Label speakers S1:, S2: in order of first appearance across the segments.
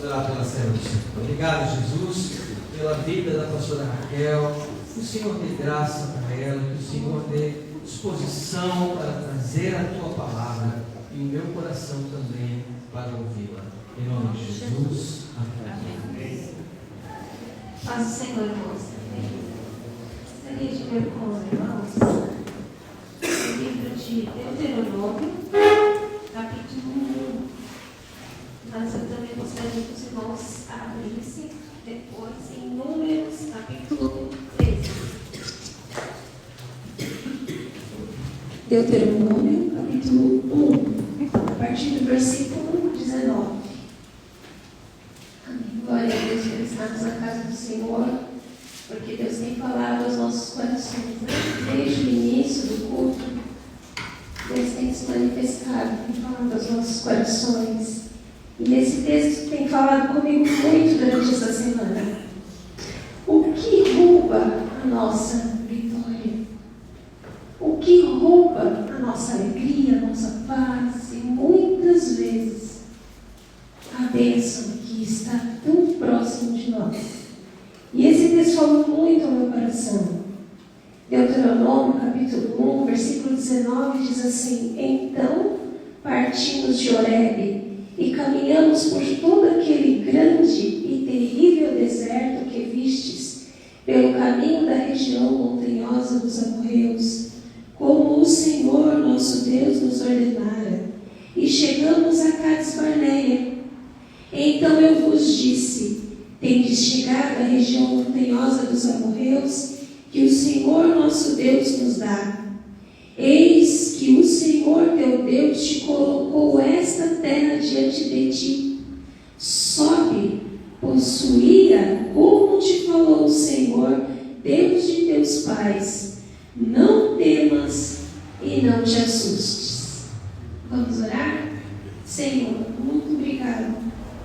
S1: orar pela serva do Senhor. Obrigado, Jesus, pela vida da pastora Raquel. Que o Senhor dê graça para ela, que o Senhor dê disposição para trazer a tua palavra e o meu coração também para ouvi-la. Em nome de Jesus. Amém.
S2: Paz do Senhor, irmãos. Gostaria de ver com os irmãos o livro de Deuteronômio, capítulo 1. Mas eu também gostaria que os irmãos abrissem depois em Números, capítulo 13. Deuteronômio, capítulo 1, a partir do versículo 19. Amém. Glória a Deus por estarmos na casa do Senhor, porque Deus tem falado aos nossos corações, né? Desde o início do culto, Deus tem se manifestado, tem falado aos nossos corações. E nesse texto tem falado comigo muito durante essa semana. O que rouba a nossa vitória? O que rouba a nossa alegria, a nossa paz? E muitas vezes a bênção que está tão próximo de nós. E esse texto falou muito ao meu coração. Deuteronômio, capítulo 1, versículo 19, diz assim: Então partimos de Horebe e caminhamos por todo aquele grande e terrível deserto que vistes, pelo caminho da região montanhosa dos amorreus, como o Senhor nosso Deus nos ordenara, e chegamos a Cades Barneia. Então eu vos disse: tendes chegado à região montanhosa dos amorreus, que o Senhor nosso Deus nos dá. Eis que o Senhor teu Deus te colocou esta terra diante de ti. Sobe, possuía, como te falou o Senhor, Deus de teus pais. Não temas e não te assustes. Vamos orar? Senhor, muito obrigado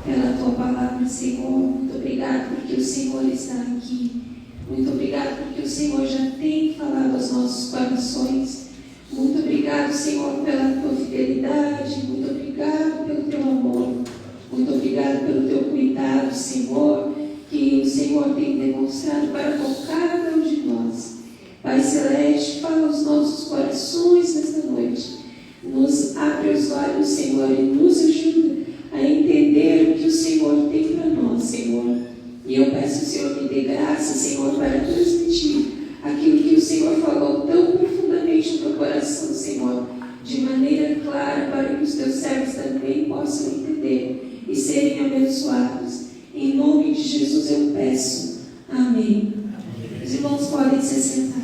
S2: pela tua palavra, Senhor. Muito obrigado porque o Senhor está aqui. Muito obrigado porque o Senhor já tem falado aos nossos corações. Muito obrigado, Senhor, pela tua fidelidade. Muito obrigado pelo teu amor. Muito obrigado pelo teu cuidado, Senhor, que o Senhor tem demonstrado para com cada um de nós. Pai Celeste, fala aos nossos corações nesta noite. Nos abre os olhos, Senhor, e nos ajuda a entender o que o Senhor tem para nós, Senhor. E eu peço, Senhor, me dê graça, Senhor, para transmitir aquilo que o Senhor falou tão profundamente no meu coração, Senhor, de maneira clara, para que os teus servos também possam entender e serem abençoados. Em nome de Jesus eu peço. Amém. Os irmãos podem se sentar.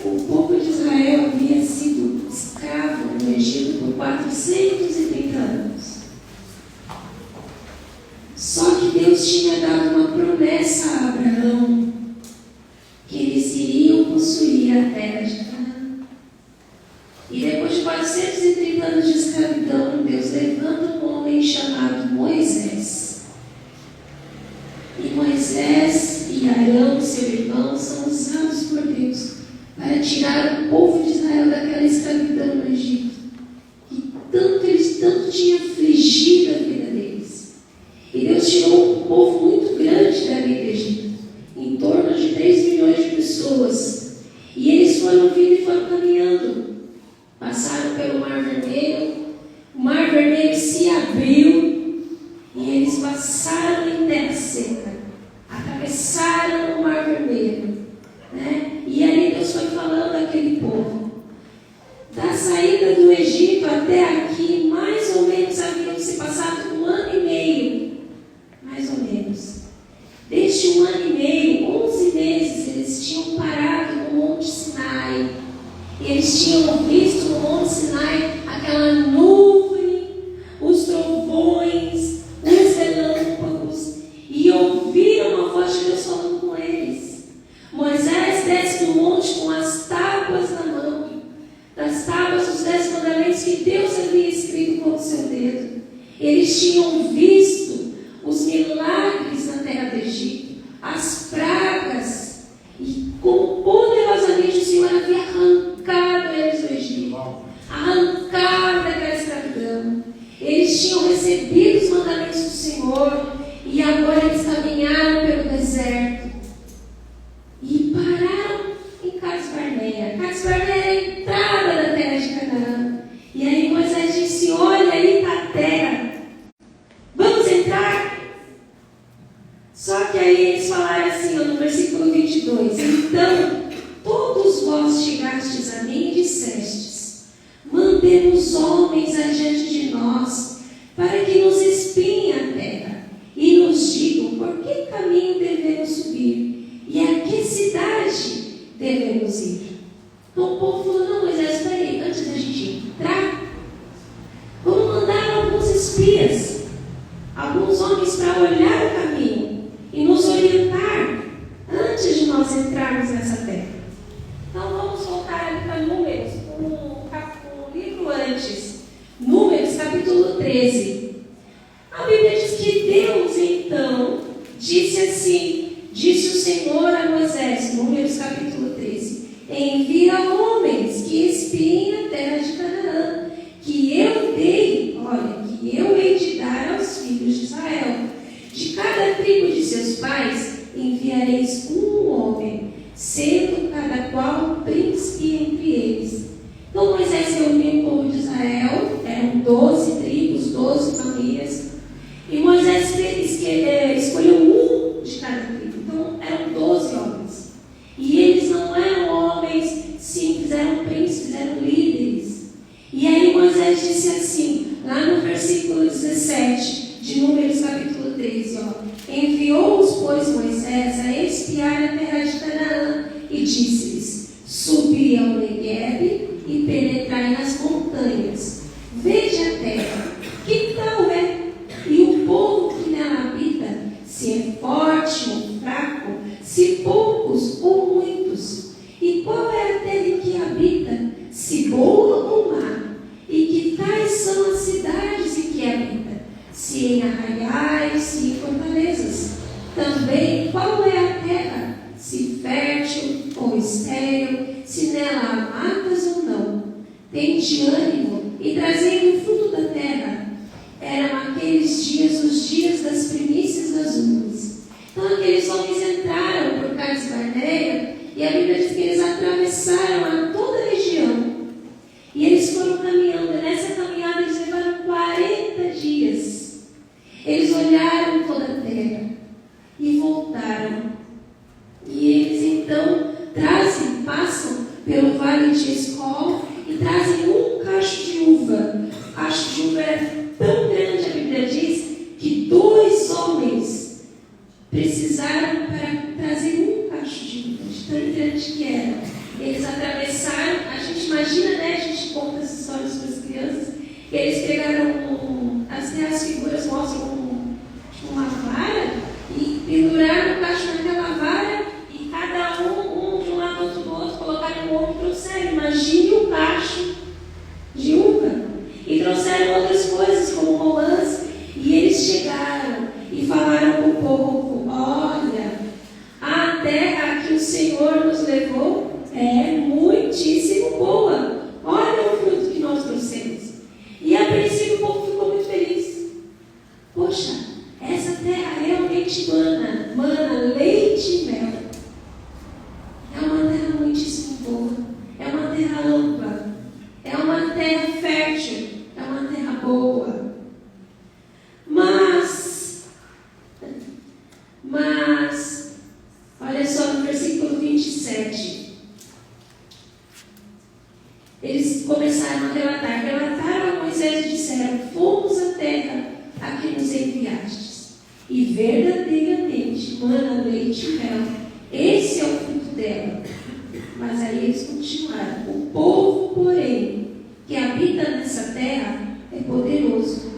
S2: O povo de Israel havia sido escravo no Egito por 430 anos. Só que Deus tinha dado uma promessa a Abraão, que eles iriam possuir a terra de Canaã. E depois de 430 anos de escravidão, Deus levanta um homem chamado Moisés. E Moisés e Arão, seu irmão, são usados por Deus para tirar o povo de Israel daquela escravidão no Egito, que tanto tinha afligido a vida deles. E Deus tirou um povo muito grande dali do Egito, em torno de 3 milhões de pessoas. E eles foram vindo e foram caminhando. Passaram pelo Mar Vermelho, o Mar Vermelho se abriu e eles passaram em terra seca, atravessaram o Mar Vermelho, né? E ali Deus foi falando àquele povo. Da saída do Egito até aqui, mais ou menos haviam se passado 1 ano e meio, mais ou menos. Deste 1 ano e meio, 11 meses, eles tinham parado no Monte Sinai. E eles tinham visto no Monte Sinai aquela nuvem, os trovões, os relâmpagos, e ouviram a voz de Deus falando com eles. Moisés desce do monte com as tábuas na mão, das tábuas dos 10 mandamentos que Deus havia escrito com o seu dedo. Eles tinham visto os milagres na terra do Egito, as pragas, e como poderosamente Eles tinham recebido os mandamentos do Senhor e agora eles caminharam pelo deserto e pararam em Cades Barneia. Cades Barneia era a entrada da terra de Canaã. E aí Moisés disse: olha, ali está a terra, vamos entrar? Só que aí eles falaram assim, no versículo 22: então todos vós chegastes a mim e dissestes: mandemos homens adiante de nós, para que nos espiem a terra e nos digam por que caminho devemos subir e a que cidade devemos ir. Então o povo falou: não, Moisés, espera aí, antes da gente entrar, vamos mandar alguns espias, alguns homens para olhar o caminho e nos orientar antes de nós entrarmos nessa terra. Então vamos voltar ali para Números, um livro antes, Números capítulo 13. A Bíblia diz que Deus então disse assim, disse o Senhor a Moisés, Números capítulo 13: envia homens que espiem a terra de Canaã, que eu dei, olha, que eu hei de dar aos filhos de Israel. De cada tribo de seus pais enviareis um homem, sendo cada qual príncipe entre eles. Então Moisés reuniu o povo de Israel, eram 12 tribos, 12 famílias, e Moisés escolheu um de cada tribo. Então eram 12 homens. E eles não eram homens simples, eram príncipes, eram líderes. E aí Moisés disse assim, lá no versículo 17 de Números capítulo 13, enviou-os, pois, Moisés a espiar a terra de Canaã e disse-lhes: subi ao Neguebe e penetrai nas montanhas, vede a terra, que tal é? E o povo que nela habita, se é forte ou fraco, se poucos ou muitos. E qual é a terra em que habita, se boa ou má? E que tais são as cidades em que habita, se em arraiais, se em fortalezas? Também qual é a terra, se fértil ou estéril, se nela há matas ou não? Tende ânimo e trazei o fruto da terra. Eram aqueles dias os dias das primícias das uvas. Então aqueles homens entraram por Cades Barneia e a Bíblia diz que eles atravessaram a toda a região. E eles foram caminhando. Nessa caminhada eles levaram 40 dias. Eles olharam toda a terra e voltaram. E eles então passam pelo vale de Escol e trazem um cacho de uva. O cacho de uva era tão grande, a Bíblia diz, que 2 homens precisaram para trazer um cacho de uva, de tão grande que era. Eles atravessaram, a gente imagina, né? A gente conta as histórias para as crianças. Eles pegaram, as figuras mostram uma vara e penduraram o cacho naquela vara e cada um de um lado, outro do outro, colocaram um ombro e trouxeram. Imagine um cacho de uva. E trouxeram outras coisas, como romãs. E eles chegaram e falaram para o povo: olha, a terra que o Senhor nos levou é muitíssimo boa. Olha o fruto que nós trouxemos. E a princípio o povo ficou muito feliz. Poxa, essa terra realmente mana leite e mel. É uma terra muitíssimo boa. É uma terra ampla. É uma terra fértil. É uma terra boa. Mas, olha só no versículo 27. Eles começaram a relataram a Moisés e disseram: fomos à terra a que nos enviastes, e verdadeiramente mana leite e mel. Esse é o fruto dela. Mas aí eles continuaram: o povo, porém, que habita nessa terra é poderoso,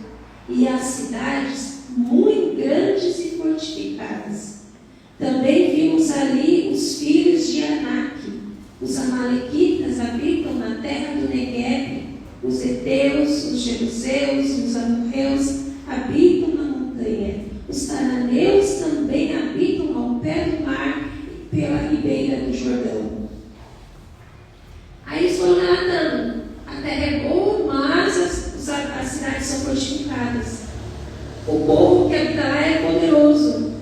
S2: e as cidades muito grandes e fortificadas. Também vimos ali os filhos de Anak. Os amalequitas habitam na terra do Neguebe. Os heteus, os jebuseus e os amorreus habitam na montanha. Os cananeus também habitam ao pé do mar e pela ribeira do Jordão. Aí eles foram relatando: a terra é boa, mas as cidades são fortificadas. fortificadas. O povo que habita lá é poderoso.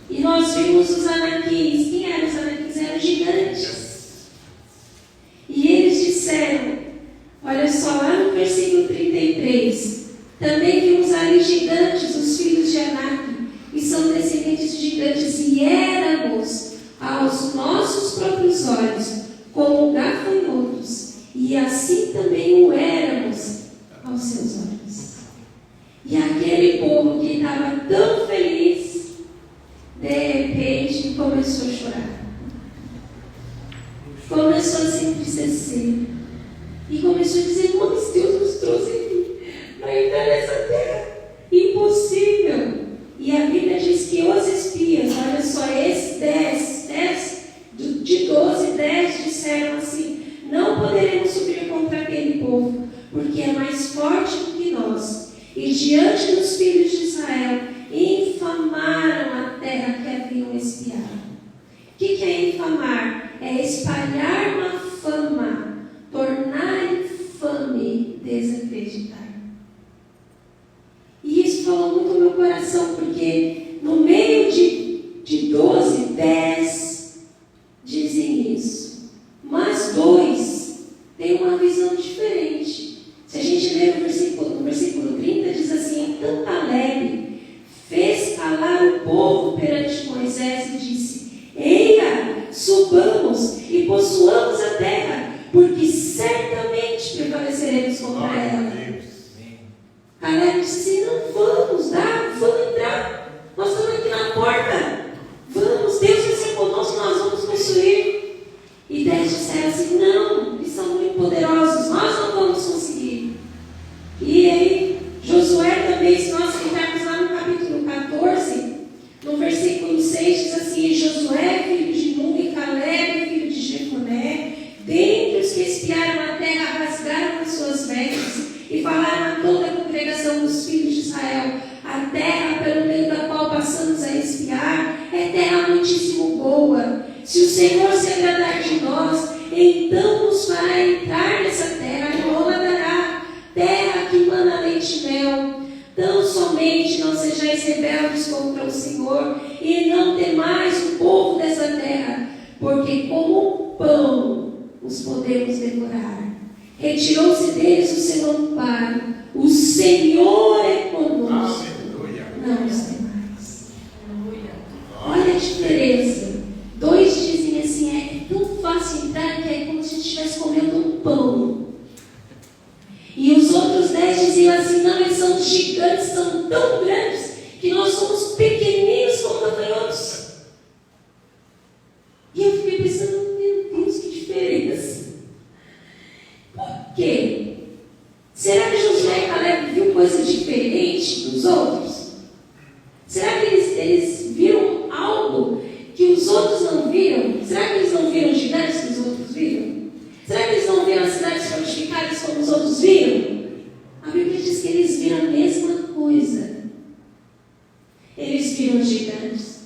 S2: E nós vimos os anaquins. Quem eram os anaquins? Eram gigantes. E eles disseram, olha só, lá no versículo 33, também vimos ali gigantes, os filhos de Anak, e são descendentes de gigantes, e éramos aos nossos próprios olhos como gafanhotos, e assim também o éramos aos seus olhos. E aquele povo que estava tão feliz, de repente começou a chorar, começou a se entristecer, e começou a dizer, mas Deus nos trouxe aqui para entrar nessa terra, impossível. E a Bíblia diz que os espias, olha só, esses 10 de 12, 10 disseram assim, não poderemos subir contra aquele povo, porque é mais forte do que nós. E diante dos filhos de Israel, infamaram a terra que haviam espiado. O que é infamar? É espalhar uma fama, tornar infame, desacreditar. E isso falou muito no meu coração, porque no meio de 12, 10 dizem isso. Mas 2 têm uma visão diferente. Se a gente ler no versículo 30, diz assim, então Caleb fez calar o povo perante Moisés e disse, eia, subamos e possuamos a terra, porque certamente prevaleceremos contra ela. Caleb disse assim, não, vamos entrar, nós estamos aqui na porta, vamos, Deus vai ser conosco, nós vamos possuir. E 10 disseram assim, não, eles são muito poderosos, nós não vamos conseguir. E aí, Josué também, se nós entrarmos lá no capítulo 14, no versículo 6 diz assim, Josué, filho de Nun, e Caleb, filho de Jefoné, dentre os que espiaram a terra, rasgaram as suas vestes e falaram a toda a congregação dos filhos de Israel, a terra pelo meio da qual passamos a espiar é terra muitíssimo boa. Se o Senhor se agradar de nós, então nos fará entrar nessa terra e nos dará, terra que mana leite e mel. Tão somente não sejais rebeldes contra o Senhor e não temais o povo dessa terra, porque como pão os podemos devorar. Retirou-se deles o seu amparo. O Senhor é conosco. Não os temais. Olha a diferença. 2 dizem assim, é tão fácil entrar que é como se a gente estivesse comendo um pão. E os outros 10 diziam assim, não, eles são gigantes, são tão grandes, que nós somos pequeninos como gafanhotos. E eu fiquei pensando, meu Deus, que diferença. Por quê? Será que Josué e Caleb viu coisa diferente dos outros? Será que eles viram algo que os outros não viram? Será que eles não viram gigantes que os outros viram? Será que eles não viram as cidades fortificadas como os outros viram? A Bíblia diz que eles viram a mesma coisa. Eles viram os gigantes,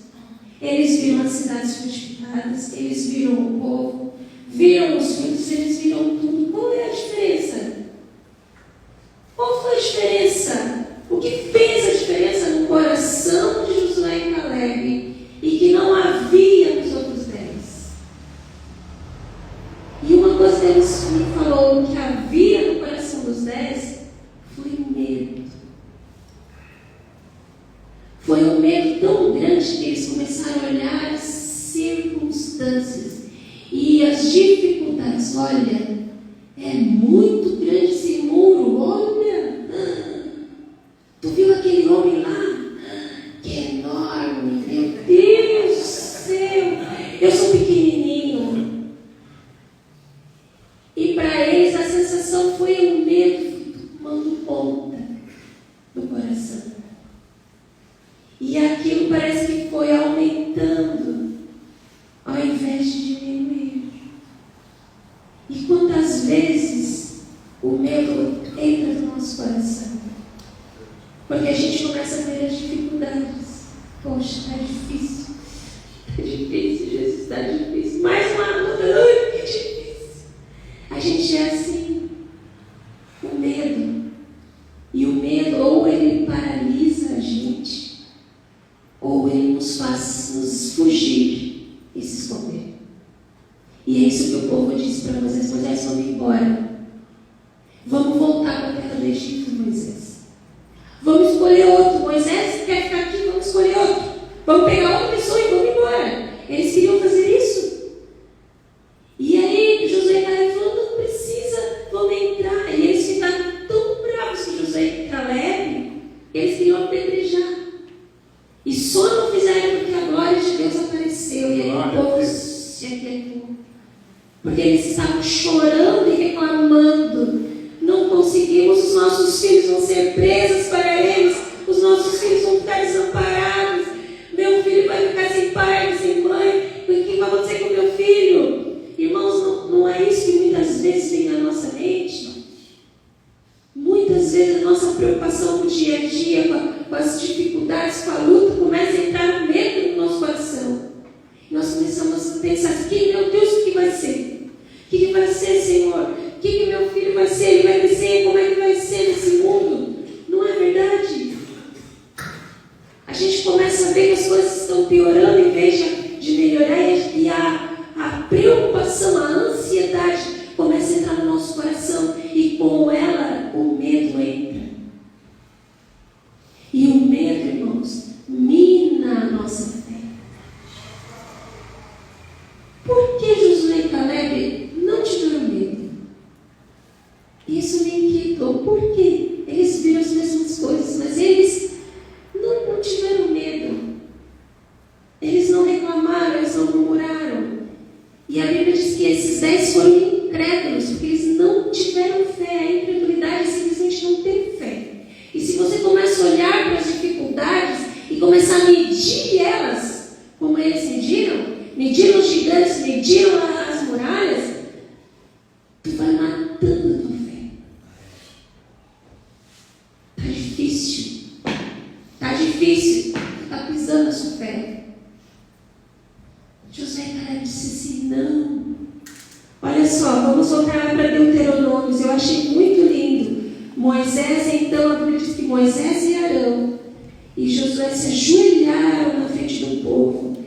S2: eles viram as cidades fortificadas, eles viram o povo, viram os frutos, eles viram tudo. Qual é a diferença? Qual foi a diferença? O que fez a diferença no coração de Josué e Caleb e que não havia nos outros 10? E uma coisa que Deus me falou que havia no coração dos 10 foi medo. Foi um medo tão grande que eles começaram a olhar as circunstâncias e as dificuldades. Olha, é muito grande esse muro, olha. Tu viu aquele homem lá? Que é enorme, meu Deus do céu. Eu sou pequenininho. E para eles a sensação foi um medo tomando conta do coração. E aquilo parece que foi aumentando, ao invés de diminuir. E quantas vezes o medo entra no nosso coração? Porque a gente começa a ver as dificuldades. Poxa, está difícil. Está difícil, Jesus, está difícil. Mais uma luta, ai, que difícil. A gente é assim. O medo. E o medo, ou ele faz nos fugir e se esconder. E é isso que o povo disse para Moisés: Moisés, vamos embora. Vamos voltar para a terra do Egito, Moisés. Vamos escolher outro. Moisés quer ficar aqui, vamos escolher outro. Vamos pegar outra pessoa e vamos embora. Eles queriam fazer isso. E aí Josué e Caleb falou: não precisa, vamos entrar. E eles ficaram tão bravos com Josué e Caleb, eles queriam apedrejar. E só não fizeram porque a glória de Deus apareceu. E aí o povo se aquietou. Porque eles estavam chorando e reclamando: não conseguimos, os nossos filhos vão ser presos para eles, os nossos filhos vão ficar desamparados, meu filho vai ficar sem pai, sem mãe, o que vai acontecer com meu filho? Irmãos, não é isso que muitas vezes vem na nossa mente? Muitas vezes a nossa preocupação com o dia a dia, com as dificuldades, com a luta, começa a entrar no medo no nosso coração. E nós começamos a pensar: meu Deus, o que vai ser? O que vai ser, Senhor? O que meu filho vai ser? Ele vai crescer? Como é que vai ser nesse mundo? Não é verdade? A gente começa a ver que as coisas estão piorando em vez de melhorar, e a preocupação, a ansiedade começa a entrar no nosso coração, e com ela o medo entra. E o medo, irmãos, mina a nossa fé. Por que Josué e Caleb não tiveram medo? Isso me inquietou. Por quê? Eles viram as mesmas coisas, mas eles não tiveram medo. Eles não reclamaram, eles não murmuraram. E a Bíblia diz que esses 10 foram incrédulos, porque eles não tiveram fé. A incredulidade simplesmente não tem fé. E se você começa a olhar para as dificuldades e começar a medir elas, como eles mediram os gigantes, mediram as muralhas, tu vai matando a tua fé. Está difícil, está pisando a sua fé. Josué e Caleb disse assim: não. Olha só, vamos voltar para Deuteronômio. Eu achei muito lindo. Moisés, então, a Bíblia diz que Moisés e Arão e Josué se ajoelharam na frente do povo.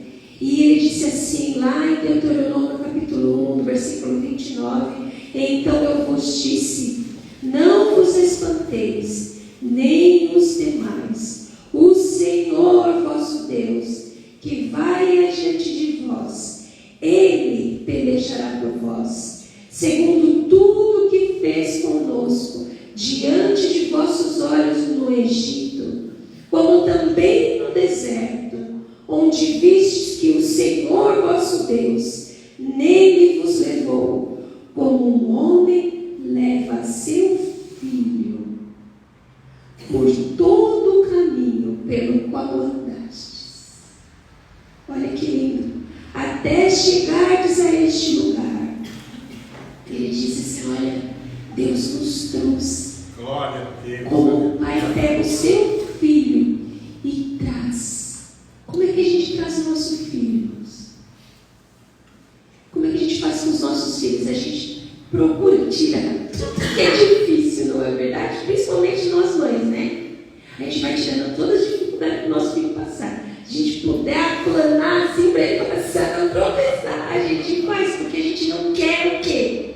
S2: E ele disse assim, lá em Deuteronômio capítulo 1, versículo 29: então eu vos disse, não vos espanteis, nem os demais. O Senhor vosso Deus, que vai adiante de vós, Ele pelejará por vós, segundo tudo que fez conosco, diante de vossos olhos no Egito, como também no deserto, onde vistes que o Senhor vosso Deus nele vos levou, como um homem leva seu filho, por todo o caminho pelo qual andastes. Olha que lindo. Até chegardes a este lugar. Ele disse assim: olha, Deus nos trouxe.
S3: Glória a Deus.
S2: Como o pai pega o seu filho e traz. Como é que a gente traz o nosso filho, irmãos? Como é que a gente faz com os nossos filhos? A gente procura tirar tudo que é difícil, não é verdade? Principalmente nós mães, né? A gente vai tirando todas as dificuldades que o nosso filho passar. A gente puder aplanar assim para ele passar, não tropeçar, a gente faz, porque a gente não quer o quê?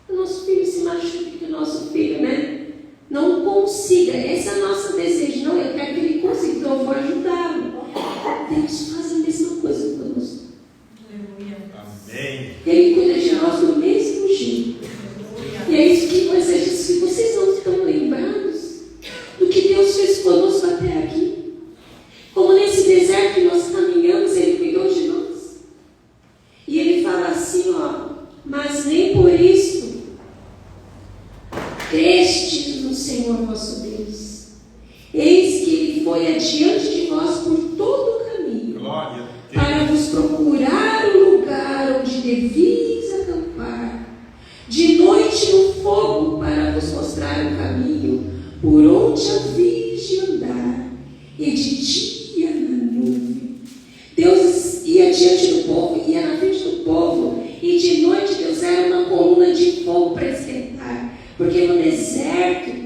S2: O nosso filho se machuque, que o nosso filho, né, não consiga. Esse é o nosso desejo. Não, eu quero que ele consiga, então eu vou ajudá-lo. Deus faz a mesma coisa conosco.
S3: Amém.
S2: Ele cuida de nós do mesmo jeito. E é isso que Moisés disse: vocês não estão lembrados do que Deus fez conosco até aqui? Como nesse deserto que nós caminhamos, Ele cuidou de nós. E Ele fala assim, ó: mas nem por isso crestes no Senhor vosso Deus. Eis que Ele foi adiante de vós por todo o caminho, para vos procurar o lugar onde devis acampar, de noite no fogo, para vos mostrar o caminho por onde havíeis de andar, e de dia na nuvem. Deus ia diante do povo, ia na frente do povo, e de noite Deus era uma coluna de fogo para esquentar, porque no deserto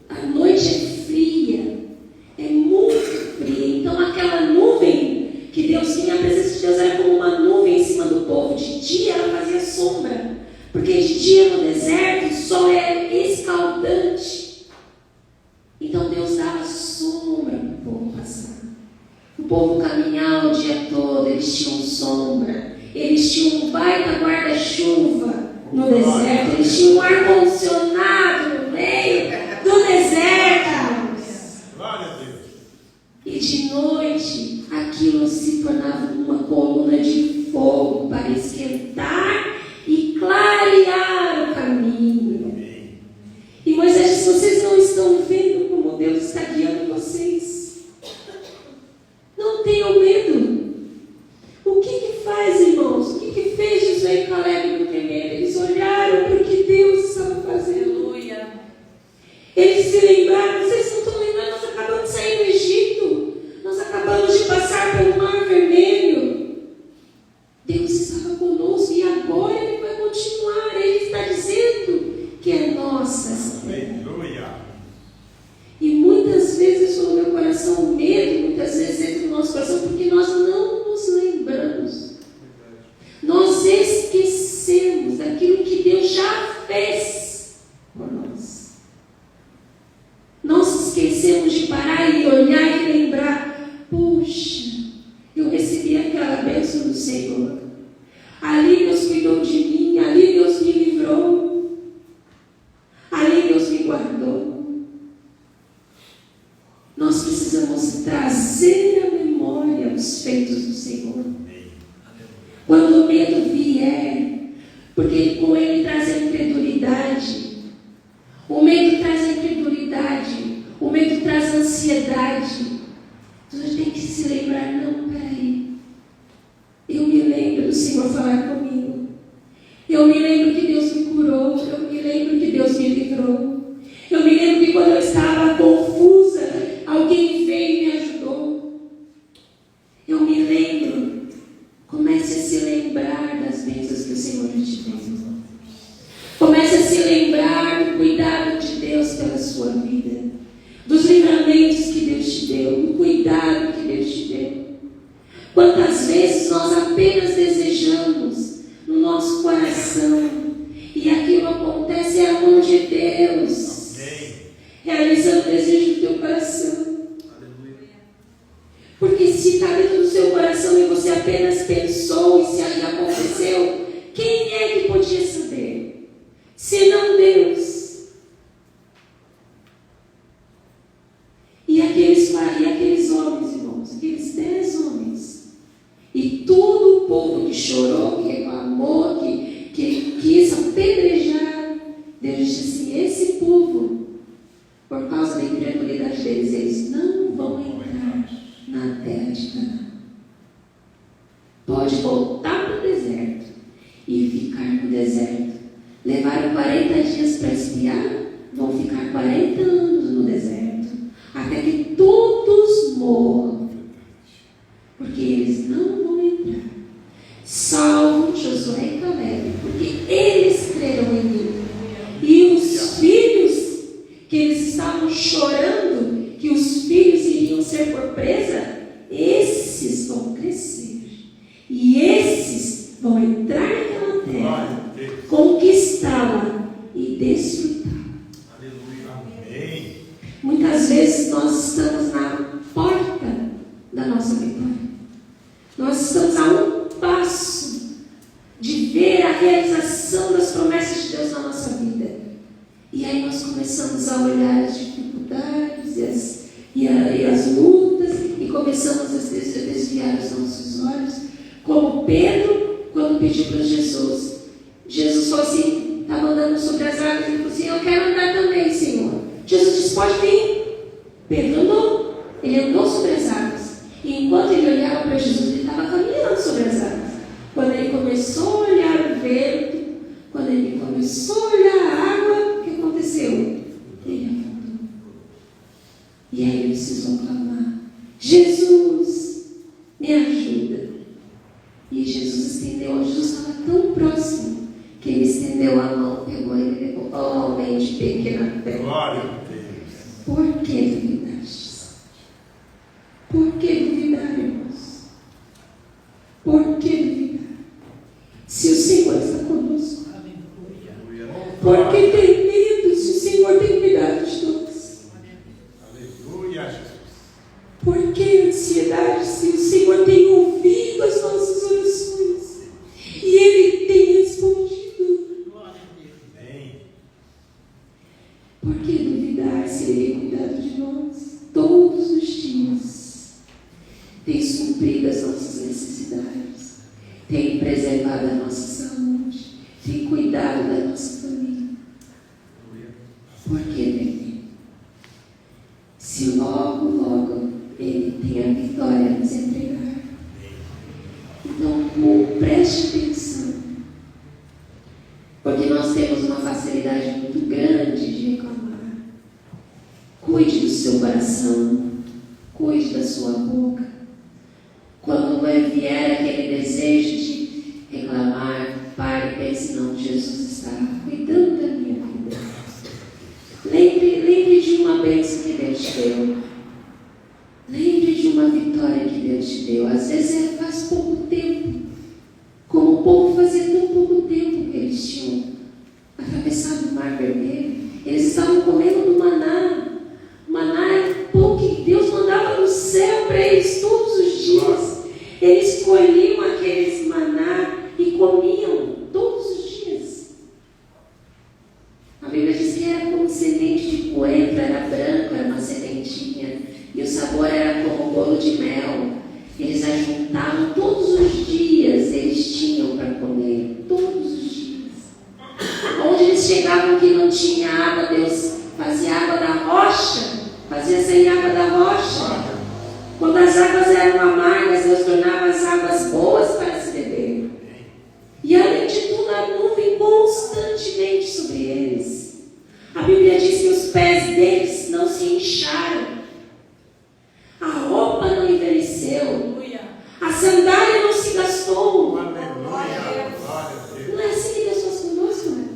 S2: a noite é fria, é muito fria. Então aquela nuvem que povo caminhava o dia todo, eles tinham sombra, eles tinham um baita guarda-chuva no deserto, eles tinham um ar-condicionado no meio do deserto.
S3: Glória a Deus.
S2: E de noite, aquilo se tornava uma coluna de fogo para esquentar e clarear o caminho. E Moisés disse: vocês não estão vendo como Deus está guiando vocês? Não tenham medo. O que faz, irmãos? O que fez Josué e Caleb no primeiro? Eles olharam para o que Deus estava fazendo. Eles se lembraram: vocês não estão lembrando, nós acabamos de sair do Egito, nós acabamos de passar pelo Mar Vermelho. Deus estava conosco e agora Ele vai continuar. Ele está dizendo que é nossa essa terra. E muitas vezes no meu coração o medo, muitas vezes entra no nosso coração porque nós não nos lembramos. Nós esquecemos daquilo que Deus já fez por nós. Nós esquecemos de parar e olhar e lembrar: puxa, eu recebi aquela bênção do Senhor. Ali Deus cuidou de mim, ali Deus me livrou, ali Deus me guardou. Nós precisamos trazer à memória os feitos do Senhor. Quando o medo vier, porque com ele traz a incredulidade. O medo traz a incredulidade, o medo traz a ansiedade. Então a gente tem que se lembrar: não, peraí. Eu me lembro do Senhor falar comigo. Eu me lembro que Deus me curou. Eu me lembro que Deus me livrou. Eu me lembro que quando eu estava confusa, alguém veio e me ajudou. Eu me lembro. Comece a se lembrar das bênçãos que o Senhor te deu. Comece a se lembrar do cuidado de Deus pela sua vida, dos livramentos que Deus te deu, do cuidado que Deus te deu. Quantas vezes nós apenas desejamos no nosso coração e aquilo acontece, é a mão de Deus realizando o desejo do teu coração. Porque se está dentro do seu coração e você apenas pensou e se ali aconteceu, quem é que podia saber? Senão Deus. E aqueles homens, irmãos, aqueles 10 homens, e todo o povo que chorou, que reclamou, que quis apedrejar, Deus disse assim: esse povo, por causa da incredulidade deles, eles não vão entrar na terra de Canaã. Pode voltar para o deserto e ficar no deserto. Levaram 40 dias para espiar, vão ficar 40 anos no deserto, até que todos morram, porque eles não vão entrar, salvo Josué e Caleb, porque eles creram em mim. E os filhos que eles estavam chorando, que os filhos iriam ser por presa, esses vão crescer, e esses vão entrar naquela terra, conquistá-la e desfrutá-la. Muitas vezes nós estamos na porta da nossa vitória. Nós estamos a um passo de ver a realização das promessas de Deus na nossa vida. E aí nós começamos a olhar as dificuldades e as lutas e começamos a desviar os nossos olhos. Como Pedro, quando pediu para Jesus. Jesus falou assim, estava andando sobre as águas e falou assim: eu quero andar também, Senhor. Jesus disse: pode vir. Pedro andou. Ele andou sobre as águas. E enquanto ele olhava para Jesus, ele estava caminhando sobre as águas. Quando ele começou a olhar o vento, quando ele começou a olhar a água, o que aconteceu? Ele afundou. E aí ele precisou clamar: Jesus, me ajuda. E Jesus estendeu, Jesus estava tão próximo que ele estendeu a mão, pegou e ele levou: oh, homem de pequena fé. Glória a Deus. Por que duvidastes? Por que duvidar, irmãos? Por que duvidar? Se o Senhor está conosco, por que tem medo se o Senhor tem cuidado de nós?
S3: Aleluia, Jesus.
S2: Por que ansiedade se o Senhor tem ouvido as nossas orações e Ele tem respondido? Por que duvidar se Ele tem cuidado de nós todos os dias? Tem suprido as nossas necessidades, tem preservado a nossa saúde, tem cuidado da nossa família. Por que temer? Se logo Ele tem a vitória a nos entregar. Então, preste atenção, porque nós temos uma facilidade muito grande de reclamar. Cuide do seu coração, cuide da sua boca. Quando vier aquele desejo de reclamar, pare e pense: não, Jesus está cuidando da minha vida. Lembre de uma bênção que Deus te deu. Lembre de uma vitória que Deus te deu. Às vezes faz pouco tempo, como o povo fazia tão pouco tempo que eles tinham atravessado o Mar Vermelho. Eles estavam comendo do maná. O maná era pão que Deus mandava do céu para eles todos os dias. Eles colhiam aqueles maná e comiam todos os dias. A Bíblia diz que era como semente de coentro, era branco, era uma sementinha, e o sabor era como bolo de mel. Eles ajuntavam todos os dias, eles tinham para comer, todos os dias. Onde eles chegavam que não tinha água, Deus fazia água da rocha, fazia sair água da rocha. Quando as águas eram amargas, Deus tornava as águas boas para se beber. E além de tudo, a nuvem constantemente sobre eles. A Bíblia diz que os pés deles não se incharam. A roupa não envelheceu. A sandália não se gastou. Não é assim que Deus faz conosco, né?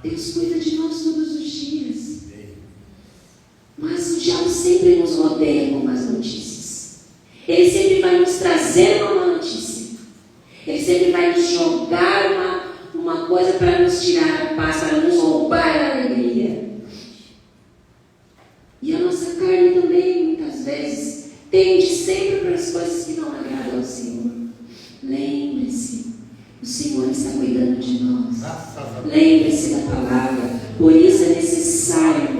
S2: Deus cuida de nós todos os dias. Mas o diabo sempre nos rodeia com más notícias. Ele sempre vai nos trazer uma má notícia. Ele sempre vai nos jogar uma coisa para nos tirar a paz, para nos roubar a alegria. E a nossa carne também, muitas vezes, tende sempre para as coisas que não agradam ao Senhor. Lembre-se, o Senhor está cuidando de nós. Lembre-se da palavra. Por isso é necessário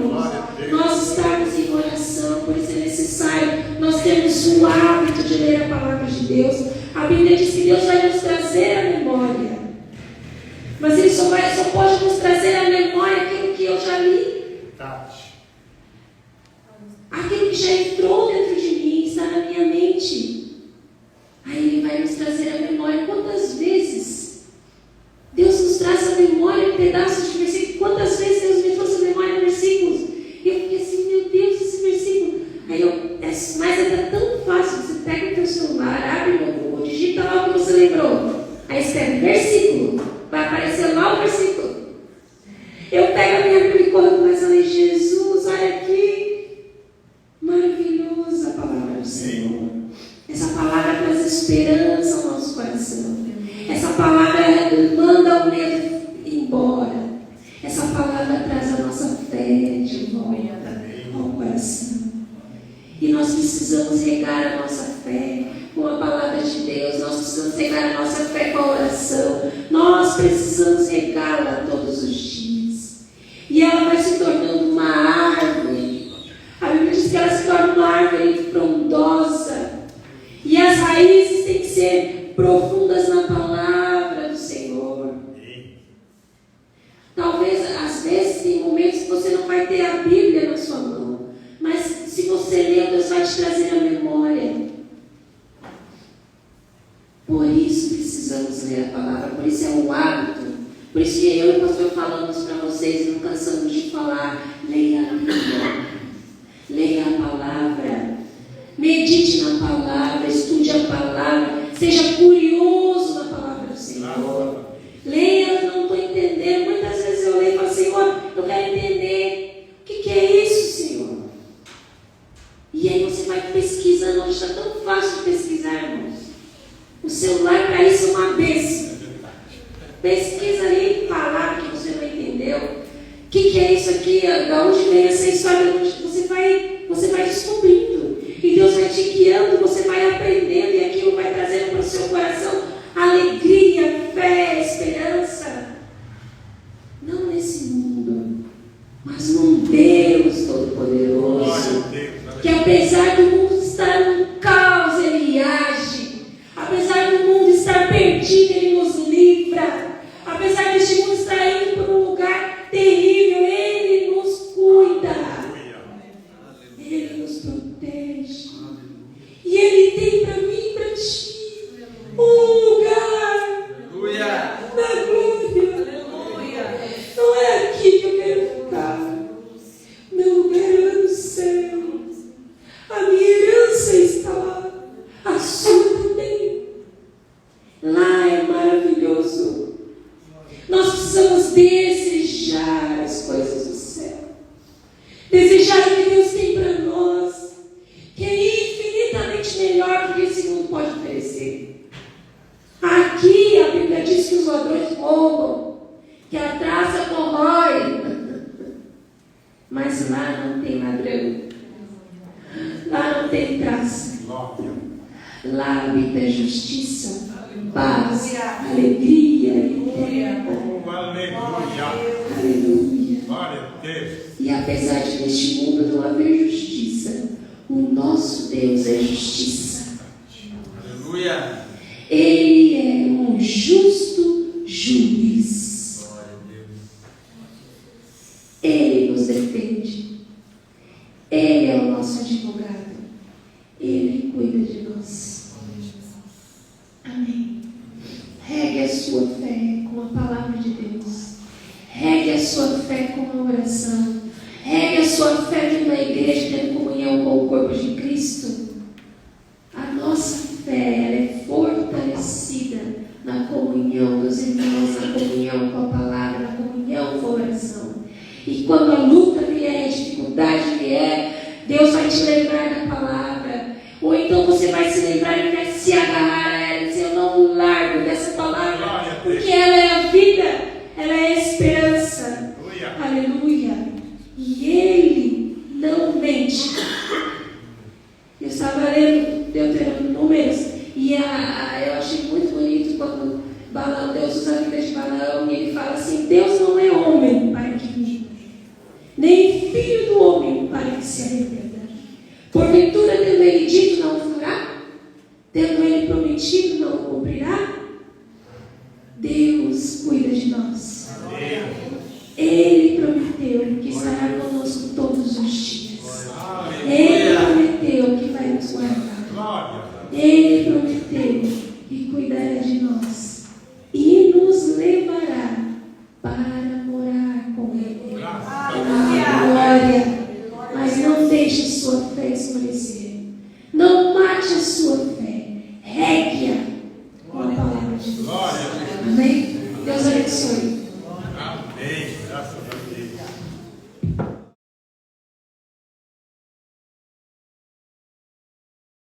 S2: nós estarmos em oração. Por isso é necessário nós termos o hábito de ler a palavra de Deus. A Bíblia diz que Deus vai nos trazer a memória, mas Ele só pode nos trazer a memória aquilo que eu já li, aquilo que já entrou dentro de mim, está na minha mente. Aí Ele vai nos trazer a memória. Quantas vezes Deus nos traz a memória pedaços de versículos? Quantas vezes Deus me trouxe a memória versículos? E eu fiquei assim: meu Deus, esse versículo. Mas é tão fácil. Você pega o teu celular, abre no Google, digita lá o que você lembrou. Aí escreve versículo, vai aparecer lá o versículo. Eu pego a minha Bíblia e quando eu começo a ler: Jesus, olha aqui, maravilhosa a palavra do Senhor. Essa palavra traz esperança ao nosso coração. Essa palavra manda o medo embora. Essa palavra traz a nossa fé de volta ao coração. E nós precisamos regar a nossa fé com a palavra de Deus. Nós precisamos regar a nossa fé com a oração. Nós precisamos regá-la todos os dias. E ela vai se tornando uma árvore. A Bíblia diz que ela se torna uma árvore frondosa. E as raízes têm que ser profundas na palavra do Senhor. Talvez, às vezes, tem momentos que você não vai ter a Bíblia na sua mão. Mas se você ler, Deus vai te trazer a memória. Por isso precisamos ler a palavra. Por isso é um hábito. Por isso que eu e o pastor falamos para vocês, não cansamos de falar: leia a Bíblia. Leia a palavra. Medite na palavra. Estude a palavra. Seja curioso na palavra do Senhor. Leia, eu não estou entendendo. Muitas vezes eu leio e falo: Senhor, eu quero entender. O que é isso, Senhor? E aí você vai pesquisando. Hoje está tão fácil de pesquisar, irmãos. O celular para isso é uma bênção. Pesquisa ali em palavra que você não entendeu. O que é isso aqui? De onde vem essa história? Você vai aprendendo e aquilo vai trazendo para o seu coração alegria, fé, esperança. Não nesse mundo, mas num Deus Todo-Poderoso, que apesar do mundo estar num caos, Ele age. Apesar do mundo estar perdido, Ele nos livra. Apesar deste mundo estar indo para um lugar terrível, Ele nos cuida. Ele nos protege. E Ele tem para mim e para ti um lugar na glória. Não é aqui que eu quero ficar. Meu lugar é no céu. A minha herança está lá. A sua também. Lá é maravilhoso. Nós precisamos desejar as coisas do céu. Desejar o que Deus tem para nós, que é infinitamente melhor do que esse mundo pode oferecer. Aqui a Bíblia diz que os ladrões roubam, que a traça corrói. Mas lá não tem ladrão. Lá não tem traça. Lá habita justiça, paz, alegria eterna. Aleluia. E apesar de neste mundo não haver justiça, o nosso Deus é justiça.
S1: Aleluia.
S2: Ele é um justo juiz. Ele nos defende. Ele é o nosso advogado. Ele cuida de nós. Amém. Regue a sua fé com a palavra de Deus. Regue a sua fé com a oração. Regue a sua fé vindo à igreja, tendo comunhão com o corpo de Cristo. A nossa fé ela é fortalecida na comunhão dos irmãos, na comunhão com a palavra, na comunhão com a oração. E quando a luta vier, a dificuldade vier, Deus vai te lembrar da palavra. Ou então você vai se lembrar e vai se agarrar a ela e dizer: eu não largo dessa palavra, porque ela é a vida, ela é a esperança. Aleluia. E Ele não mente. Eu estava lendo Números e eu achei muito bonito quando Balaão, Deus usa a vida de Balaão e ele fala assim: Deus não é homem para que minta, nem filho do homem para que se arrependa. Porventura, tendo ele dito, não o fará? Tendo ele prometido, não o cumprirá? Deus cuida de nós. Ele prometeu que estará conosco todos os dias. Ele prometeu que vai nos guardar. Ele prometeu que cuidará de nós e nos levará para morar com Ele. Glória. Mas não deixe a sua fé esmorecer. Não mate a sua fé.